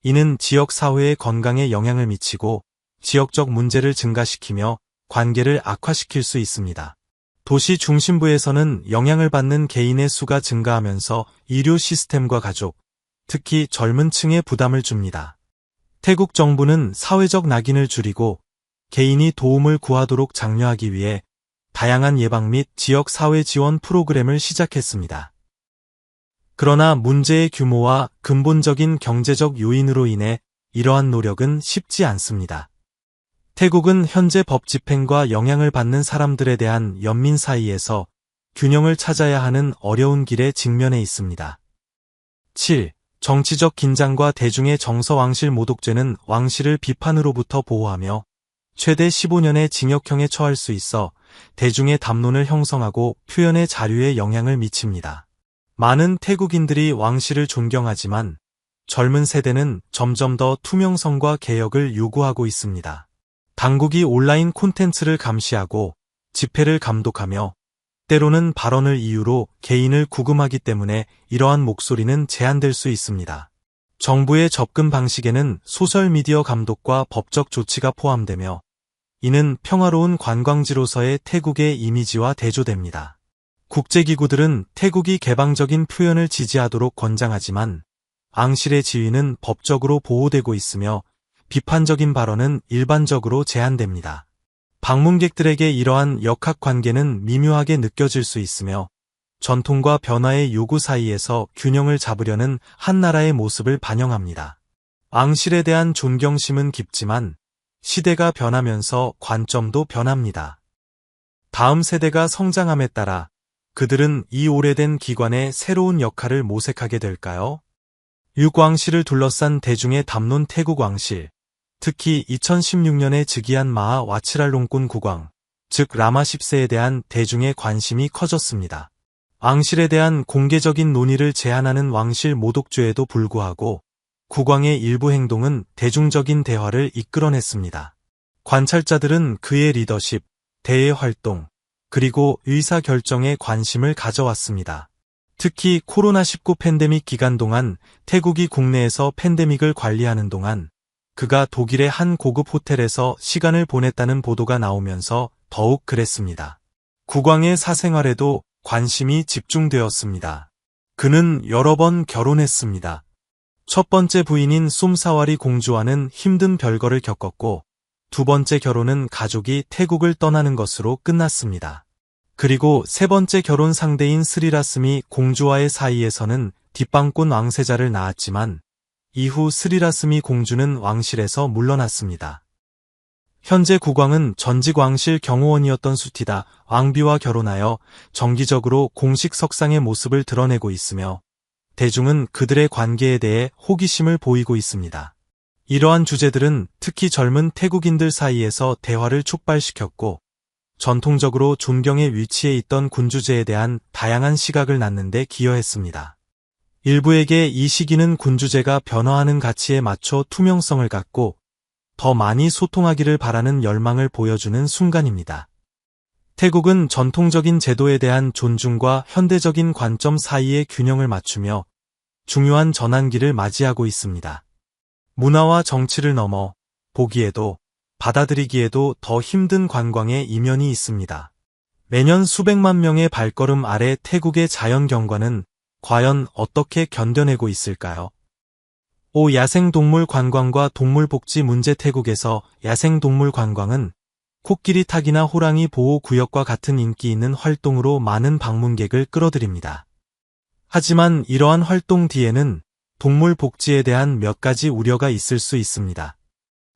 이는 지역 사회의 건강에 영향을 미치고 지역적 문제를 증가시키며 관계를 악화시킬 수 있습니다. 도시 중심부에서는 영향을 받는 개인의 수가 증가하면서医療 시스템과 가족, 특히 젊은 층에 부담을 줍니다. 태국 정부는 사회적 낙인을 줄이고 개인이 도움을 구하도록 장려하기 위해 다양한 예방 및 지역 사회 지원 프로그램을 시작했습니다. 그러나 문제의 규모와 근본적인 경제적 요인으로 인해 이러한 노력은 쉽지 않습니다. 태국은 현재 법 집행과 영향을 받는 사람들에 대한 연민 사이에서 균형을 찾아야 하는 어려운 길에 직면해 있습니다. 7. 정치적 긴장과 대중의 정서. 왕실 모독죄는 왕실을 비판으로부터 보호하며 최대 15년의 징역형에 처할 수 있어 대중의 담론을 형성하고 표현의 자유에 영향을 미칩니다. 많은 태국인들이 왕실을 존경하지만 젊은 세대는 점점 더 투명성과 개혁을 요구하고 있습니다. 당국이 온라인 콘텐츠를 감시하고 집회를 감독하며 때로는 발언을 이유로 개인을 구금하기 때문에 이러한 목소리는 제한될 수 있습니다. 정부의 접근 방식에는 소셜미디어 감독과 법적 조치가 포함되며 이는 평화로운 관광지로서의 태국의 이미지와 대조됩니다. 국제기구들은 태국이 개방적인 표현을 지지하도록 권장하지만 앙실의 지위는 법적으로 보호되고 있으며 비판적인 발언은 일반적으로 제한됩니다. 방문객들에게 이러한 역학관계는 미묘하게 느껴질 수 있으며 전통과 변화의 요구 사이에서 균형을 잡으려는 한 나라의 모습을 반영합니다. 앙실에 대한 존경심은 깊지만 시대가 변하면서 관점도 변합니다. 다음 세대가 성장함에 따라 그들은 이 오래된 기관의 새로운 역할을 모색하게 될까요? 육왕실을 둘러싼 대중의 담론. 태국 왕실, 특히 2016년에 즉위한 마하 와치랄롱군 국왕, 즉 라마 10세에 대한 대중의 관심이 커졌습니다. 왕실에 대한 공개적인 논의를 제한하는 왕실 모독죄에도 불구하고 국왕의 일부 행동은 대중적인 대화를 이끌어냈습니다. 관찰자들은 그의 리더십, 대외 활동, 그리고 의사 결정에 관심을 가져왔습니다. 특히 코로나19 팬데믹 기간 동안 태국이 국내에서 팬데믹을 관리하는 동안 그가 독일의 한 고급 호텔에서 시간을 보냈다는 보도가 나오면서 더욱 그랬습니다. 국왕의 사생활에도 관심이 집중되었습니다. 그는 여러 번 결혼했습니다. 첫 번째 부인인 쏨사와리 공주와는 힘든 별거를 겪었고, 두 번째 결혼은 가족이 태국을 떠나는 것으로 끝났습니다. 그리고 세 번째 결혼 상대인 스리라스미 공주와의 사이에서는 뒷방꾼 왕세자를 낳았지만, 이후 스리라스미 공주는 왕실에서 물러났습니다. 현재 국왕은 전직 왕실 경호원이었던 수티다 왕비와 결혼하여 정기적으로 공식 석상의 모습을 드러내고 있으며 대중은 그들의 관계에 대해 호기심을 보이고 있습니다. 이러한 주제들은 특히 젊은 태국인들 사이에서 대화를 촉발시켰고 전통적으로 존경의 위치에 있던 군주제에 대한 다양한 시각을 낳는 데 기여했습니다. 일부에게 이 시기는 군주제가 변화하는 가치에 맞춰 투명성을 갖고 더 많이 소통하기를 바라는 열망을 보여주는 순간입니다. 태국은 전통적인 제도에 대한 존중과 현대적인 관점 사이의 균형을 맞추며 중요한 전환기를 맞이하고 있습니다. 문화와 정치를 넘어 보기에도 받아들이기에도 더 힘든 관광의 이면이 있습니다. 매년 수백만 명의 발걸음 아래 태국의 자연 경관은 과연 어떻게 견뎌내고 있을까요? 야생동물 관광과 동물복지 문제. 태국에서 야생동물 관광은 코끼리 타기나 호랑이 보호구역과 같은 인기 있는 활동으로 많은 방문객을 끌어들입니다. 하지만 이러한 활동 뒤에는 동물 복지에 대한 몇 가지 우려가 있을 수 있습니다.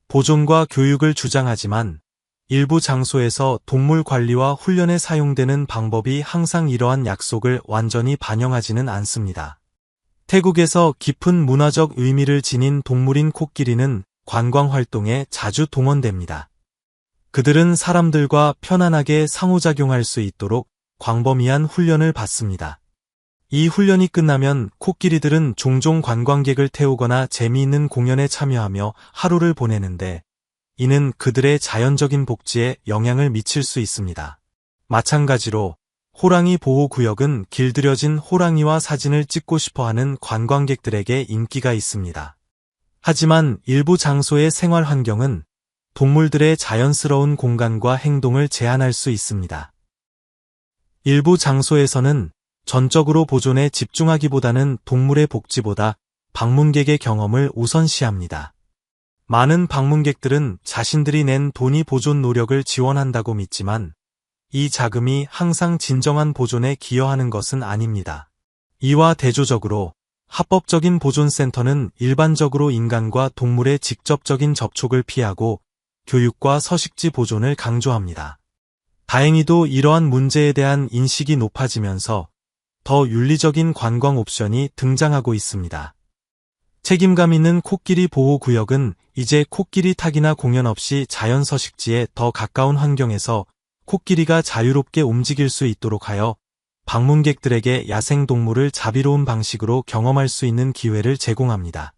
보존과 교육을 주장하지만 일부 장소에서 동물 관리와 훈련에 사용되는 방법이 항상 이러한 약속을 완전히 반영하지는 않습니다. 태국에서 깊은 문화적 의미를 지닌 동물인 코끼리는 관광 활동에 자주 동원됩니다. 그들은 사람들과 편안하게 상호작용할 수 있도록 광범위한 훈련을 받습니다. 이 훈련이 끝나면 코끼리들은 종종 관광객을 태우거나 재미있는 공연에 참여하며 하루를 보내는데 이는 그들의 자연적인 복지에 영향을 미칠 수 있습니다. 마찬가지로 호랑이 보호구역은 길들여진 호랑이와 사진을 찍고 싶어하는 관광객들에게 인기가 있습니다. 하지만 일부 장소의 생활 환경은 동물들의 자연스러운 공간과 행동을 제한할 수 있습니다. 일부 장소에서는 전적으로 보존에 집중하기보다는 동물의 복지보다 방문객의 경험을 우선시합니다. 많은 방문객들은 자신들이 낸 돈이 보존 노력을 지원한다고 믿지만 이 자금이 항상 진정한 보존에 기여하는 것은 아닙니다. 이와 대조적으로 합법적인 보존센터는 일반적으로 인간과 동물의 직접적인 접촉을 피하고 교육과 서식지 보존을 강조합니다. 다행히도 이러한 문제에 대한 인식이 높아지면서 더 윤리적인 관광 옵션이 등장하고 있습니다. 책임감 있는 코끼리 보호구역은 이제 코끼리 타기나 공연 없이 자연 서식지에 더 가까운 환경에서 코끼리가 자유롭게 움직일 수 있도록 하여 방문객들에게 야생동물을 자비로운 방식으로 경험할 수 있는 기회를 제공합니다.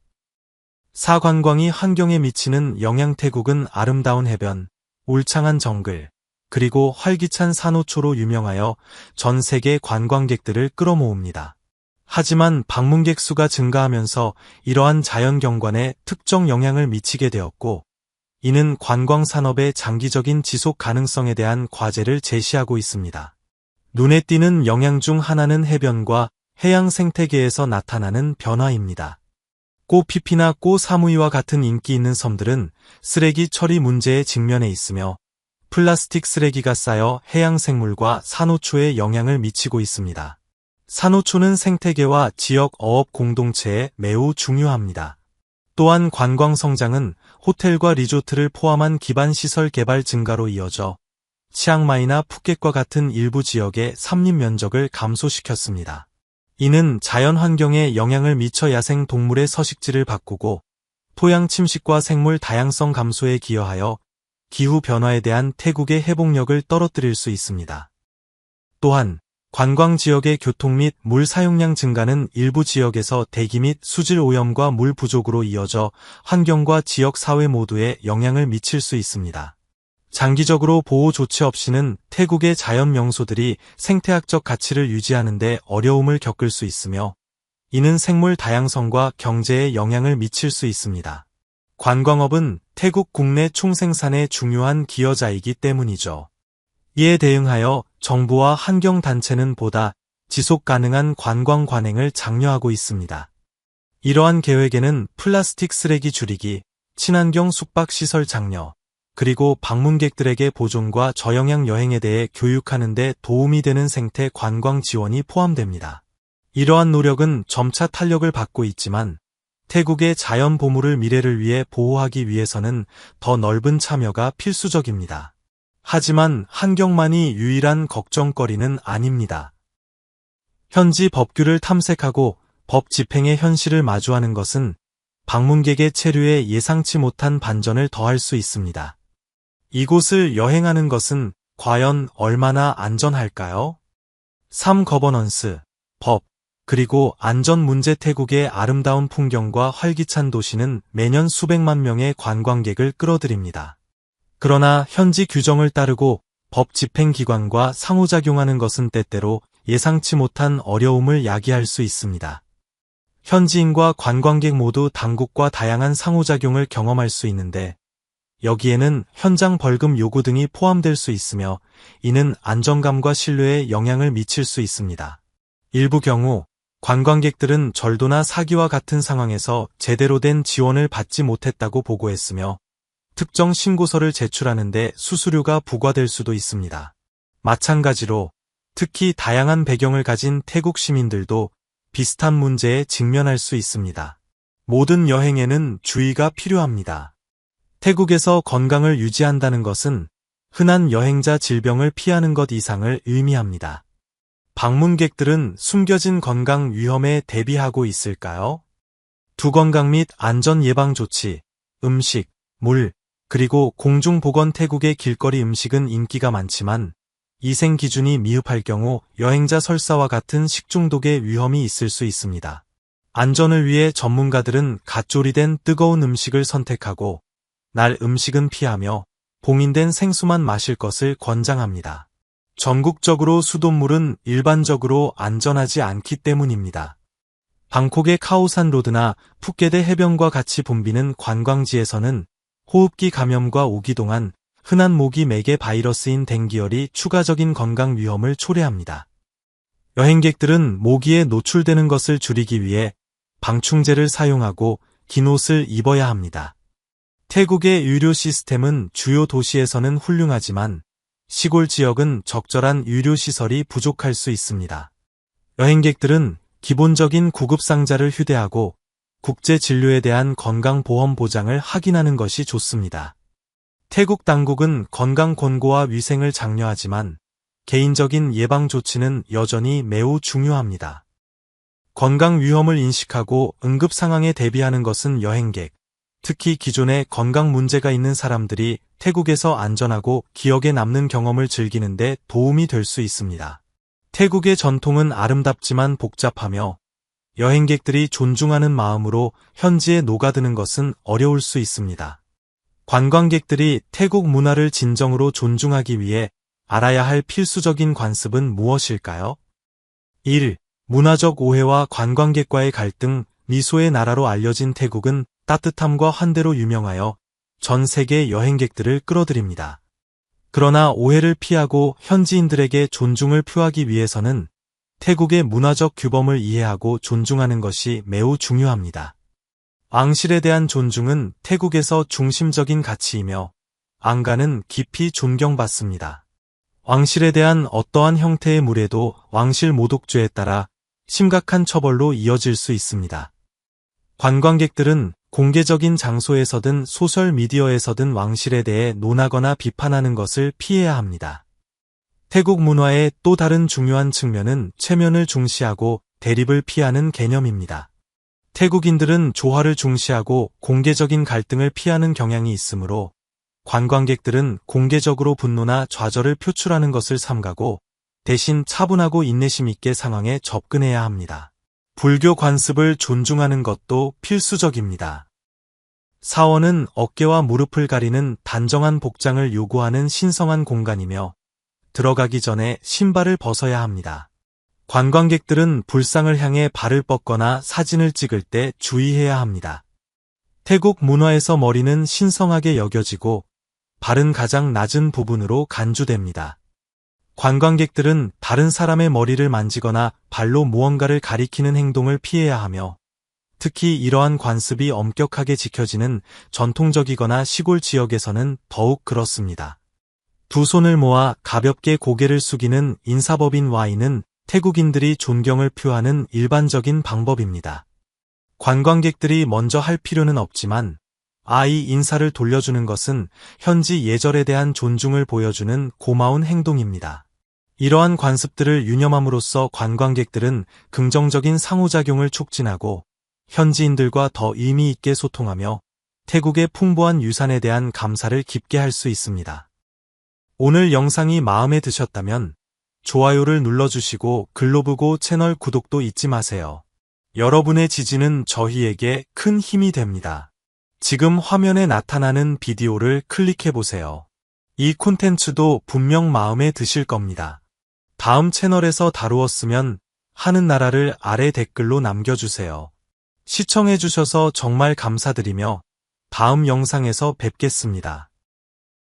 사관광이 환경에 미치는 영향. 태국은 아름다운 해변, 울창한 정글, 그리고 활기찬 산호초로 유명하여 전 세계 관광객들을 끌어모읍니다. 하지만 방문객 수가 증가하면서 이러한 자연 경관에 특정 영향을 미치게 되었고 이는 관광 산업의 장기적인 지속 가능성에 대한 과제를 제시하고 있습니다. 눈에 띄는 영향 중 하나는 해변과 해양 생태계에서 나타나는 변화입니다. 꼬피피나 꼬사무이와 같은 인기 있는 섬들은 쓰레기 처리 문제에 직면해 있으며 플라스틱 쓰레기가 쌓여 해양 생물과 산호초에 영향을 미치고 있습니다. 산호초는 생태계와 지역 어업 공동체에 매우 중요합니다. 또한 관광 성장은 호텔과 리조트를 포함한 기반 시설 개발 증가로 이어져 치앙마이나 푸켓과 같은 일부 지역의 삼립 면적을 감소시켰습니다. 이는 자연 환경에 영향을 미쳐 야생 동물의 서식지를 바꾸고 토양 침식과 생물 다양성 감소에 기여하여 기후 변화에 대한 태국의 회복력을 떨어뜨릴 수 있습니다. 또한 관광 지역의 교통 및 물 사용량 증가는 일부 지역에서 대기 및 수질 오염과 물 부족으로 이어져 환경과 지역 사회 모두에 영향을 미칠 수 있습니다. 장기적으로 보호 조치 없이는 태국의 자연 명소들이 생태학적 가치를 유지하는 데 어려움을 겪을 수 있으며 이는 생물 다양성과 경제에 영향을 미칠 수 있습니다. 관광업은 태국 국내 총생산의 중요한 기여자이기 때문이죠. 이에 대응하여 정부와 환경단체는 보다 지속 가능한 관광 관행을 장려하고 있습니다. 이러한 계획에는 플라스틱 쓰레기 줄이기, 친환경 숙박시설 장려, 그리고 방문객들에게 보존과 저영향 여행에 대해 교육하는 데 도움이 되는 생태 관광 지원이 포함됩니다. 이러한 노력은 점차 탄력을 받고 있지만 태국의 자연 보물을 미래를 위해 보호하기 위해서는 더 넓은 참여가 필수적입니다. 하지만 환경만이 유일한 걱정거리는 아닙니다. 현지 법규를 탐색하고 법 집행의 현실을 마주하는 것은 방문객의 체류에 예상치 못한 반전을 더할 수 있습니다. 이곳을 여행하는 것은 과연 얼마나 안전할까요? 3. 거버넌스, 법, 그리고 안전 문제. 태국의 아름다운 풍경과 활기찬 도시는 매년 수백만 명의 관광객을 끌어들입니다. 그러나 현지 규정을 따르고 법 집행기관과 상호작용하는 것은 때때로 예상치 못한 어려움을 야기할 수 있습니다. 현지인과 관광객 모두 당국과 다양한 상호작용을 경험할 수 있는데 여기에는 현장 벌금 요구 등이 포함될 수 있으며 이는 안정감과 신뢰에 영향을 미칠 수 있습니다. 일부 경우 관광객들은 절도나 사기와 같은 상황에서 제대로 된 지원을 받지 못했다고 보고했으며 특정 신고서를 제출하는데 수수료가 부과될 수도 있습니다. 마찬가지로 특히 다양한 배경을 가진 태국 시민들도 비슷한 문제에 직면할 수 있습니다. 모든 여행에는 주의가 필요합니다. 태국에서 건강을 유지한다는 것은 흔한 여행자 질병을 피하는 것 이상을 의미합니다. 방문객들은 숨겨진 건강 위험에 대비하고 있을까요? 두건강 및 안전 예방 조치, 음식, 물, 그리고 공중보건. 태국의 길거리 음식은 인기가 많지만 위생 기준이 미흡할 경우 여행자 설사와 같은 식중독의 위험이 있을 수 있습니다. 안전을 위해 전문가들은 갓 조리된 뜨거운 음식을 선택하고 날 음식은 피하며 봉인된 생수만 마실 것을 권장합니다. 전국적으로 수돗물은 일반적으로 안전하지 않기 때문입니다. 방콕의 카오산 로드나 푸켓의 해변과 같이 붐비는 관광지에서는 호흡기 감염과 오기 동안 흔한 모기 매개 바이러스인 댕기열이 추가적인 건강 위험을 초래합니다. 여행객들은 모기에 노출되는 것을 줄이기 위해 방충제를 사용하고 긴 옷을 입어야 합니다. 태국의 의료 시스템은 주요 도시에서는 훌륭하지만 시골 지역은 적절한 의료시설이 부족할 수 있습니다. 여행객들은 기본적인 구급상자를 휴대하고 국제 진료에 대한 건강보험 보장을 확인하는 것이 좋습니다. 태국 당국은 건강 권고와 위생을 장려하지만 개인적인 예방 조치는 여전히 매우 중요합니다. 건강 위험을 인식하고 응급 상황에 대비하는 것은 여행객, 특히 기존에 건강 문제가 있는 사람들이 태국에서 안전하고 기억에 남는 경험을 즐기는 데 도움이 될 수 있습니다. 태국의 전통은 아름답지만 복잡하며 여행객들이 존중하는 마음으로 현지에 녹아드는 것은 어려울 수 있습니다. 관광객들이 태국 문화를 진정으로 존중하기 위해 알아야 할 필수적인 관습은 무엇일까요? 1. 문화적 오해와 관광객과의 갈등. 미소의 나라로 알려진 태국은 따뜻함과 환대로 유명하여 전 세계 여행객들을 끌어들입니다. 그러나 오해를 피하고 현지인들에게 존중을 표하기 위해서는 태국의 문화적 규범을 이해하고 존중하는 것이 매우 중요합니다. 왕실에 대한 존중은 태국에서 중심적인 가치이며 안가는 깊이 존경받습니다. 왕실에 대한 어떠한 형태의 무례도 왕실 모독죄에 따라 심각한 처벌로 이어질 수 있습니다. 관광객들은 공개적인 장소에서든 소셜미디어에서든 왕실에 대해 논하거나 비판하는 것을 피해야 합니다. 태국 문화의 또 다른 중요한 측면은 체면을 중시하고 대립을 피하는 개념입니다. 태국인들은 조화를 중시하고 공개적인 갈등을 피하는 경향이 있으므로 관광객들은 공개적으로 분노나 좌절을 표출하는 것을 삼가고 대신 차분하고 인내심 있게 상황에 접근해야 합니다. 불교 관습을 존중하는 것도 필수적입니다. 사원은 어깨와 무릎을 가리는 단정한 복장을 요구하는 신성한 공간이며 들어가기 전에 신발을 벗어야 합니다. 관광객들은 불상을 향해 발을 뻗거나 사진을 찍을 때 주의해야 합니다. 태국 문화에서 머리는 신성하게 여겨지고 발은 가장 낮은 부분으로 간주됩니다. 관광객들은 다른 사람의 머리를 만지거나 발로 무언가를 가리키는 행동을 피해야 하며 특히 이러한 관습이 엄격하게 지켜지는 전통적이거나 시골 지역에서는 더욱 그렇습니다. 두 손을 모아 가볍게 고개를 숙이는 인사법인 와이는 태국인들이 존경을 표하는 일반적인 방법입니다. 관광객들이 먼저 할 필요는 없지만 아이 인사를 돌려주는 것은 현지 예절에 대한 존중을 보여주는 고마운 행동입니다. 이러한 관습들을 유념함으로써 관광객들은 긍정적인 상호작용을 촉진하고 현지인들과 더 의미 있게 소통하며 태국의 풍부한 유산에 대한 감사를 깊게 할 수 있습니다. 오늘 영상이 마음에 드셨다면 좋아요를 눌러주시고 글로브고 채널 구독도 잊지 마세요. 여러분의 지지는 저희에게 큰 힘이 됩니다. 지금 화면에 나타나는 비디오를 클릭해보세요. 이 콘텐츠도 분명 마음에 드실 겁니다. 다음 채널에서 다루었으면 하는 나라를 아래 댓글로 남겨주세요. 시청해주셔서 정말 감사드리며 다음 영상에서 뵙겠습니다.